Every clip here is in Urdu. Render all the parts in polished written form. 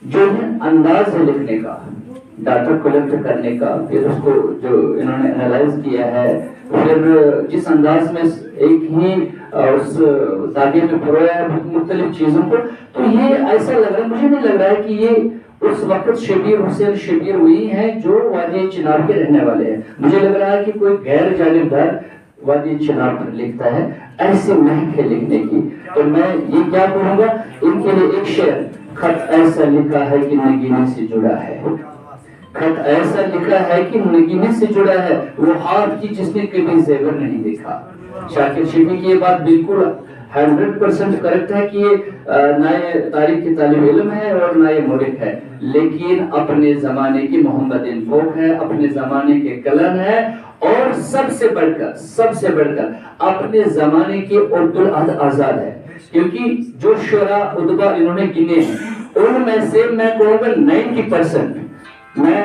جو ہے انداز ہے لکھنے کا، ڈاٹا کلیکٹ کرنے کا، پھر اس کو جو انہوں نے انالائز کیا ہے، پھر جس انداز میں ایک ہی اس دھاگے میں پرویا ہے مختلف چیزوں کو، تو یہ ایسا لگ رہا ہے، مجھے نہیں لگ رہا ہے کہ یہ اس وقت شبیر حسین شبیر وہی ہیں جو وادی چناب کے رہنے والے ہیں. مجھے لگ رہا ہے کہ کوئی غیر جانبدار وادی چناب پر لکھتا ہے، ایسے مہک ہے لکھنے کی. تو میں یہ کیا کہوں گا، ان کے لیے ایک شعر، خط ایسا لکھا ہے کہ نگینے سے جڑا ہے، خط ایسا لکھا ہے کہ نگینے سے جڑا ہے، وہ ہاتھ کی جس نے کبھی زیور نہیں دیکھا. شاکر شفیع کی یہ بات بالکل 100% کریکٹ ہے کہ یہ نہ یہ تاریخ کی طالب علم ہے اور نہ یہ مورخ ہے، لیکن اپنے زمانے کی محمد انفوک ہے، اپنے زمانے کے کلن ہے، اور سب سے بڑھ کر اپنے زمانے کے اردو آزاد ہے. کیونکہ جو شعراء ادبا انہوں نے گنے ہیں ان میں سے میں کہوں گا 90%، میں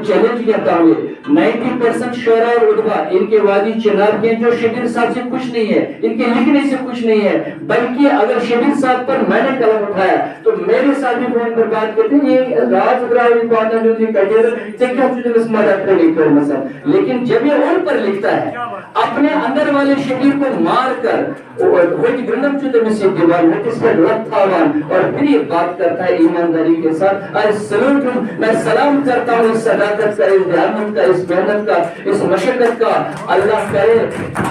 چیلنج کہتا ہوں 90% شعراء اور ادبا ان کے وادی چناب کے جو شبیر صاحب سے کچھ نہیں ہے، ان کے لکھنے سے کچھ نہیں ہے، بلکہ اگر شبیر صاحب پر میں نے قلم اٹھایا تو میرے ساتھ بھی فون پر بات کرتے ہیں یہ راج ادراوی پانا جو تھی کجر چکہ چکہ اس مدد کر لی کر مثلا. لیکن جب یہ ان پر لکھتا ہے اپنے اندر والے شبیر کو مار کر ہوئی گرنم چوتے میں سے دیوان ہے کس پر لگ تھاوان، اور پھر یہ بات کرتا ہے ایمانداری کے ساتھ، I salute him، میں سلام کرتا ہوں اس صداقت کا، اس دیانت کا، اس محنت کا، اس مشقت کا. اللہ کرے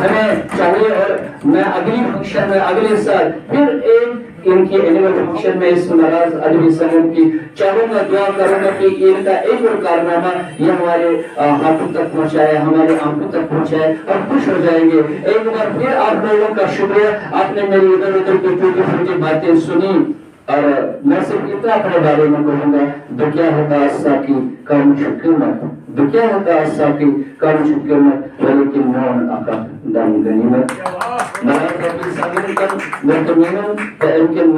ہمیں چاہیے. اور میں اگلی فنکشن میں اگلے سال پھر ایک ان کی اینیول فنکشن میں اس ناراض ادبی صنعت کی چاہوں گا، دعا کروں گا کہ ان کا ایک اور کارنامہ یہ ہمارے ہاتھوں تک پہنچائے، ہمارے آنکھوں تک پہنچائے اور خوش ہو جائیں گے. ایک بار پھر آپ لوگوں کا شکریہ، آپ نے میری ادھر ادھر کی ٹوٹی پھوٹی باتیں سنی، اور میں صرف اتنا اپنے بارے میں کہوں گا، دکیا ہوتا ساکی کام شکرمت، دکیا ہوتا ساکی کام شکرمت، ولیکن نون آقا دام غنیمت. ملائکہ کی سامنے کم مرتمینن فإن كان